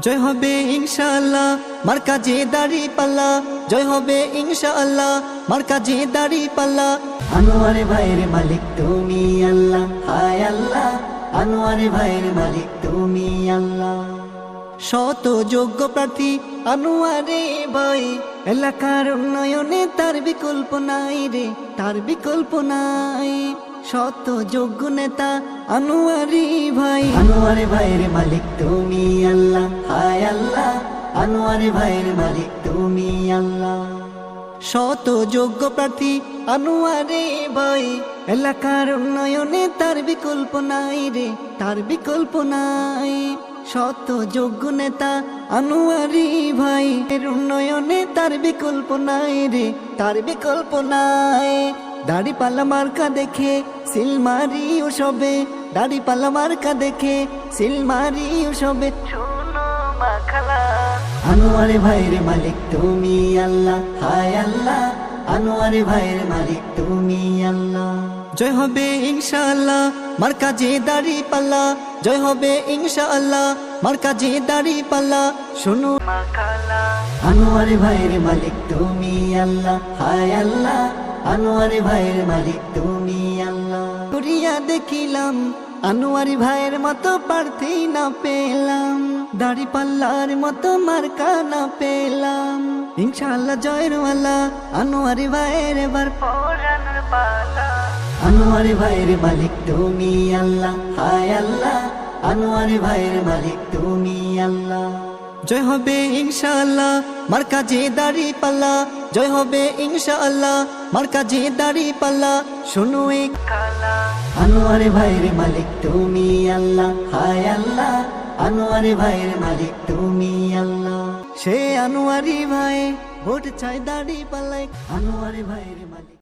জয় হবে ইনশাআল্লাহ মার্কাজে দাড়ি পাল্লা, জয় হবে ইনশাআল্লাহ মার্কাজে দাড়ি পাল্লা। আনোয়ারে ভাইয়ের মালিক তুমি আল্লাহ, হায় আল্লাহ আনোয়ারে ভাইয়ের মালিক তুমি আল্লাহ। শত যোগ্য প্রার্থী আনোয়ারে ভাই, এলাকার উন্নয়নে তার বিকল্প নাই রে, তার বিকল্প নাই। শত যোগ্য নেতা আনোয়ারি ভাই, আনোয়ারে ভাইয়ের মালিক তুমি আল্লাহ, হায় আল্লাহ আনোয়ারে ভাইয়ের মালিক তুমি আল্লাহ। শত যোগ্য প্রার্থী আনোয়ারে ভাই, এলাকার উন্নয়নে তার বিকল্প নাই রে, তার বিকল্প নাই। শত যোগ্য নেতা আনোয়ারি ভাই, এর উন্নয়নে তার বিকল্প নাই রে, তার বিকল্প নাই। দাড়ি পাল্লা মার্কা দেখে সিলমারি সবে, দাড়ি পাল্লা মার্কা দেখে সিলমারি সবে। শোনো মা খালা, আনোয়ারে ভাইয়ের মালিক তুমি আল্লাহ, হায় আল্লাহ আনোয়ারে ভাইয়ের মালিক তুমি আল্লাহ। জয় হবে ইনশাআল্লাহ মার্কাজে দাড়ি পাল্লা, জয় হবে ইনশাআল্লাহ মার্কাজে দাড়ি পাল্লা। শোনো মা খালা, আনোয়ারে ভাইয়ের মালিক তুমি আল্লাহ, হায় আল্লাহ আনোয়ারে ভাইয়ের মালিক তুমি আল্লাহ। করিয়া দেখিলাম আনোয়ারি ভাইয়ের মতো প্রার্থী না পেলাম, দাড়ি পাল্লার মতো মার্কা না পেলাম। ইনশাআল্লাহ জয়ের ওয়ালা আনোয়ারি ভাইয়ের এবার পরানোর পালা। আনোয়ারি ভাইয়ের মালিক তুমি আল্লাহ, হায় আল্লাহ আনোয়ারি ভাইয়ের মালিক তুমি আল্লাহ। জয় হবে ইনশাআল্লাহ মার্কাজে দাড়ি পাল্লা, জয় হবে ইনশাআল্লাহ মার্কাজে দাড়ি পাল্লা। শোনো এক কালা, আনোয়ারে ভাইয়ের মালিক তুমি আল্লাহ, হায় আল্লাহ আনোয়ারে ভাইয়ের মালিক তুমি আল্লাহ। সে আনোয়ারি ভাই ভোট চাই দাড়ি পাল্লায়, আনোয়ারে ভাইয়ের মালিক।